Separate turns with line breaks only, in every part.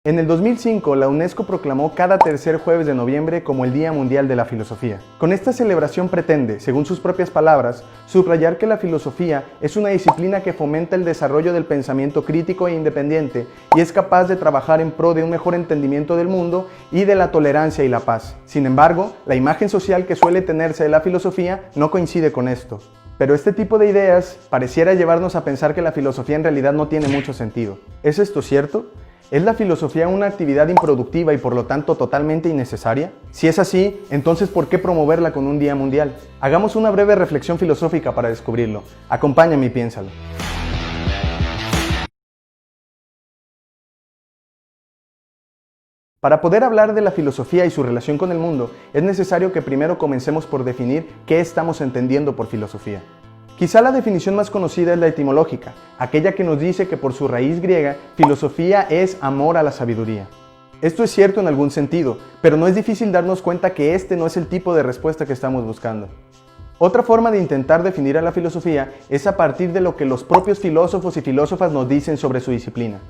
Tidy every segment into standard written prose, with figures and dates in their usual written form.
En el 2005, la UNESCO proclamó cada tercer jueves de noviembre como el Día Mundial de la Filosofía. Con esta celebración pretende, según sus propias palabras, subrayar que la filosofía es una disciplina que fomenta el desarrollo del pensamiento crítico e independiente y es capaz de trabajar en pro de un mejor entendimiento del mundo y de la tolerancia y la paz. Sin embargo, la imagen social que suele tenerse de la filosofía no coincide con esto. Pero este tipo de ideas pareciera llevarnos a pensar que la filosofía en realidad no tiene mucho sentido. ¿Es esto cierto? ¿Es la filosofía una actividad improductiva y por lo tanto totalmente innecesaria? Si es así, entonces ¿por qué promoverla con un día mundial? Hagamos una breve reflexión filosófica para descubrirlo. Acompáñame y piénsalo. Para poder hablar de la filosofía y su relación con el mundo, es necesario que primero comencemos por definir qué estamos entendiendo por filosofía. Quizá la definición más conocida es la etimológica, aquella que nos dice que por su raíz griega, filosofía es amor a la sabiduría. Esto es cierto en algún sentido, pero no es difícil darnos cuenta que este no es el tipo de respuesta que estamos buscando. Otra forma de intentar definir a la filosofía es a partir de lo que los propios filósofos y filósofas nos dicen sobre su disciplina.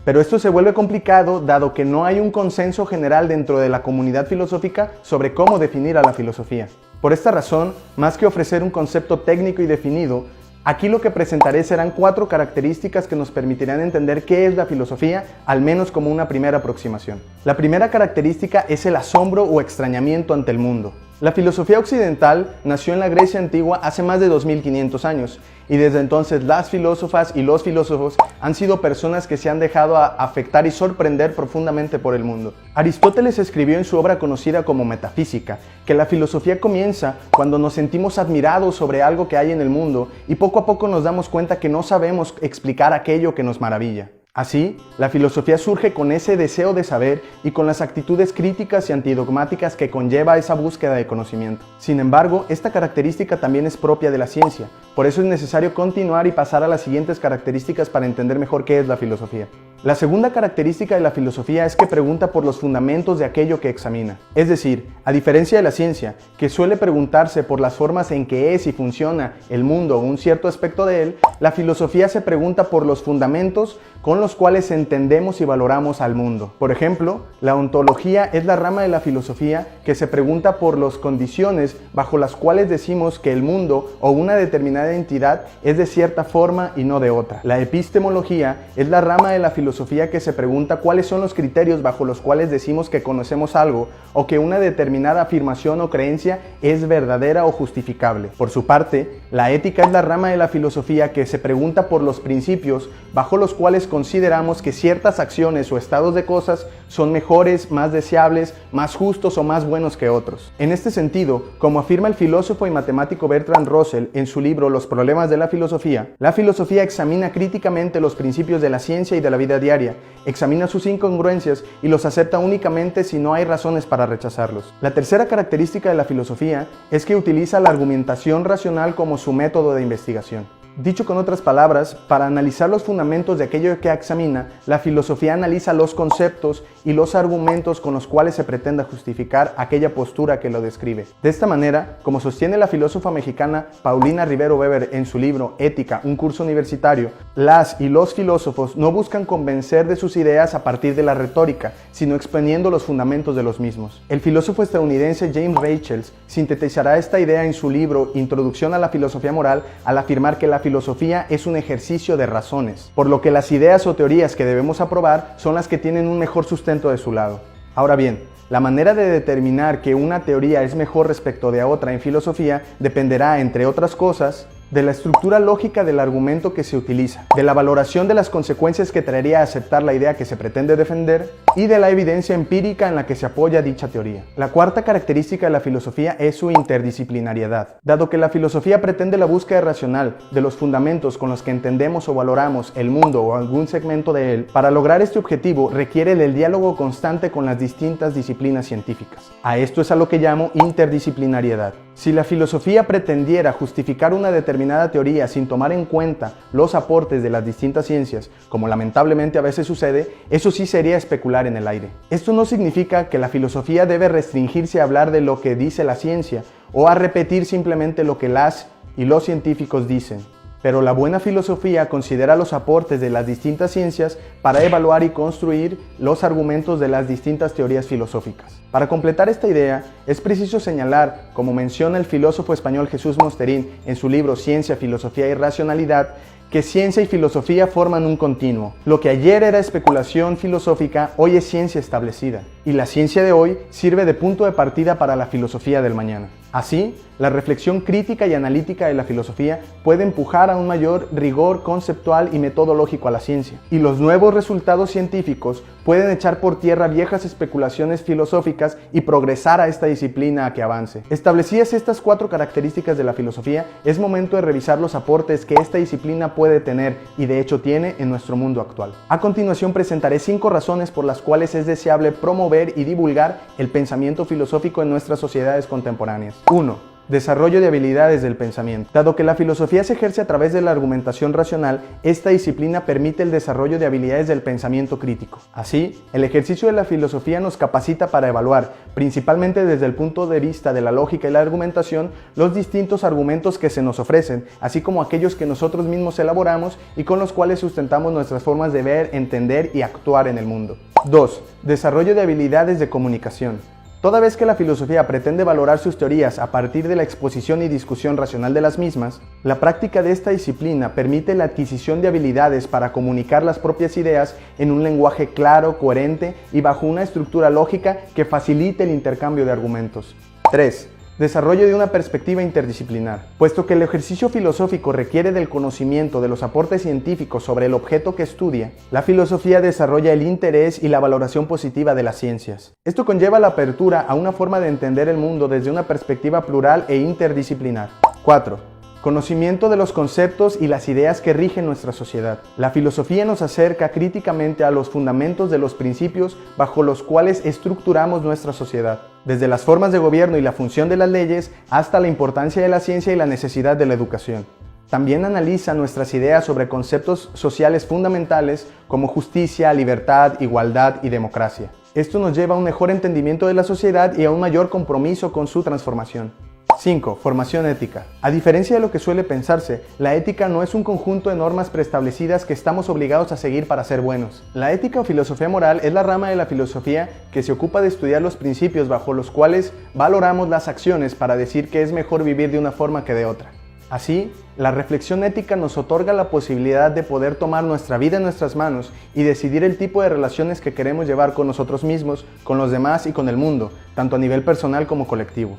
Pero esto se vuelve complicado dado que no hay un consenso general dentro de la comunidad filosófica sobre cómo definir a la filosofía. Por esta razón, más que ofrecer un concepto técnico y definido, aquí lo que presentaré serán 4 características que nos permitirán entender qué es la filosofía, al menos como una primera aproximación. La primera característica es el asombro o extrañamiento ante el mundo. La filosofía occidental nació en la Grecia antigua hace más de 2500 años y desde entonces las filósofas y los filósofos han sido personas que se han dejado afectar y sorprender profundamente por el mundo. Aristóteles escribió en su obra conocida como Metafísica que la filosofía comienza cuando nos sentimos admirados sobre algo que hay en el mundo y poco a poco nos damos cuenta que no sabemos explicar aquello que nos maravilla. Así, la filosofía surge con ese deseo de saber y con las actitudes críticas y antidogmáticas que conlleva esa búsqueda de conocimiento. Sin embargo, esta característica también es propia de la ciencia, por eso es necesario continuar y pasar a las siguientes características para entender mejor qué es la filosofía. La segunda característica de la filosofía es que pregunta por los fundamentos de aquello que examina. Es decir, a diferencia de la ciencia, que suele preguntarse por las formas en que es y funciona el mundo o un cierto aspecto de él, la filosofía se pregunta por los fundamentos con los cuales entendemos y valoramos al mundo. Por ejemplo, la ontología es la rama de la filosofía que se pregunta por las condiciones bajo las cuales decimos que el mundo o una determinada entidad es de cierta forma y no de otra. La epistemología es la rama de la filosofía que se pregunta cuáles son los criterios bajo los cuales decimos que conocemos algo o que una determinada afirmación o creencia es verdadera o justificable. Por su parte, la ética es la rama de la filosofía que se pregunta por los principios bajo los cuales consideramos que ciertas acciones o estados de cosas son mejores, más deseables, más justos o más buenos que otros. En este sentido, como afirma el filósofo y matemático Bertrand Russell en su libro Los problemas de la filosofía examina críticamente los principios de la ciencia y de la vida diaria, examina sus incongruencias y los acepta únicamente si no hay razones para rechazarlos. La tercera característica de la filosofía es que utiliza la argumentación racional como su método de investigación. Dicho con otras palabras, para analizar los fundamentos de aquello que examina, la filosofía analiza los conceptos y los argumentos con los cuales se pretenda justificar aquella postura que lo describe. De esta manera, como sostiene la filósofa mexicana Paulina Rivero Weber en su libro Ética, un curso universitario, las y los filósofos no buscan convencer de sus ideas a partir de la retórica, sino exponiendo los fundamentos de los mismos. El filósofo estadounidense James Rachels sintetizará esta idea en su libro Introducción a la filosofía moral al afirmar que la filosofía es un ejercicio de razones, por lo que las ideas o teorías que debemos aprobar son las que tienen un mejor sustento de su lado. Ahora bien, la manera de determinar que una teoría es mejor respecto de otra en filosofía dependerá, entre otras cosas, de la estructura lógica del argumento que se utiliza, de la valoración de las consecuencias que traería a aceptar la idea que se pretende defender y de la evidencia empírica en la que se apoya dicha teoría. La cuarta característica de la filosofía es su interdisciplinariedad. Dado que la filosofía pretende la búsqueda racional de los fundamentos con los que entendemos o valoramos el mundo o algún segmento de él, para lograr este objetivo requiere del diálogo constante con las distintas disciplinas científicas. A esto es a lo que llamo interdisciplinariedad. Si la filosofía pretendiera justificar una determinada teoría sin tomar en cuenta los aportes de las distintas ciencias, como lamentablemente a veces sucede, eso sí sería especular en el aire. Esto no significa que la filosofía debe restringirse a hablar de lo que dice la ciencia o a repetir simplemente lo que las y los científicos dicen. Pero la buena filosofía considera los aportes de las distintas ciencias para evaluar y construir los argumentos de las distintas teorías filosóficas. Para completar esta idea, es preciso señalar, como menciona el filósofo español Jesús Mosterín en su libro Ciencia, Filosofía y Racionalidad, que ciencia y filosofía forman un continuo. Lo que ayer era especulación filosófica, hoy es ciencia establecida. Y la ciencia de hoy sirve de punto de partida para la filosofía del mañana. Así, la reflexión crítica y analítica de la filosofía puede empujar a un mayor rigor conceptual y metodológico a la ciencia. Y los nuevos resultados científicos pueden echar por tierra viejas especulaciones filosóficas y progresar a esta disciplina a que avance. Establecidas estas 4 características de la filosofía, es momento de revisar los aportes que esta disciplina puede tener y de hecho tiene en nuestro mundo actual. A continuación presentaré 5 razones por las cuales es deseable promover y divulgar el pensamiento filosófico en nuestras sociedades contemporáneas. 1. Desarrollo de habilidades del pensamiento. Dado que la filosofía se ejerce a través de la argumentación racional, esta disciplina permite el desarrollo de habilidades del pensamiento crítico. Así, el ejercicio de la filosofía nos capacita para evaluar, principalmente desde el punto de vista de la lógica y la argumentación, los distintos argumentos que se nos ofrecen, así como aquellos que nosotros mismos elaboramos y con los cuales sustentamos nuestras formas de ver, entender y actuar en el mundo. 2. Desarrollo de habilidades de comunicación. Toda vez que la filosofía pretende valorar sus teorías a partir de la exposición y discusión racional de las mismas, la práctica de esta disciplina permite la adquisición de habilidades para comunicar las propias ideas en un lenguaje claro, coherente y bajo una estructura lógica que facilite el intercambio de argumentos. 3. Desarrollo de una perspectiva interdisciplinar. Puesto que el ejercicio filosófico requiere del conocimiento de los aportes científicos sobre el objeto que estudia, la filosofía desarrolla el interés y la valoración positiva de las ciencias. Esto conlleva la apertura a una forma de entender el mundo desde una perspectiva plural e interdisciplinar. 4. Conocimiento de los conceptos y las ideas que rigen nuestra sociedad. La filosofía nos acerca críticamente a los fundamentos de los principios bajo los cuales estructuramos nuestra sociedad, desde las formas de gobierno y la función de las leyes hasta la importancia de la ciencia y la necesidad de la educación. También analiza nuestras ideas sobre conceptos sociales fundamentales como justicia, libertad, igualdad y democracia. Esto nos lleva a un mejor entendimiento de la sociedad y a un mayor compromiso con su transformación. 5. Formación ética. A diferencia de lo que suele pensarse, la ética no es un conjunto de normas preestablecidas que estamos obligados a seguir para ser buenos. La ética o filosofía moral es la rama de la filosofía que se ocupa de estudiar los principios bajo los cuales valoramos las acciones para decir que es mejor vivir de una forma que de otra. Así, la reflexión ética nos otorga la posibilidad de poder tomar nuestra vida en nuestras manos y decidir el tipo de relaciones que queremos llevar con nosotros mismos, con los demás y con el mundo, tanto a nivel personal como colectivo.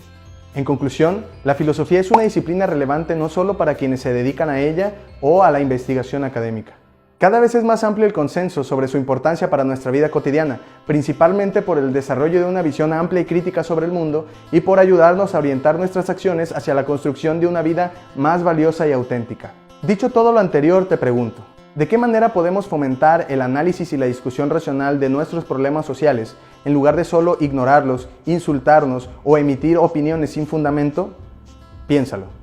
En conclusión, la filosofía es una disciplina relevante no solo para quienes se dedican a ella o a la investigación académica. Cada vez es más amplio el consenso sobre su importancia para nuestra vida cotidiana, principalmente por el desarrollo de una visión amplia y crítica sobre el mundo y por ayudarnos a orientar nuestras acciones hacia la construcción de una vida más valiosa y auténtica. Dicho todo lo anterior, te pregunto, ¿de qué manera podemos fomentar el análisis y la discusión racional de nuestros problemas sociales, en lugar de solo ignorarlos, insultarnos o emitir opiniones sin fundamento? Piénsalo.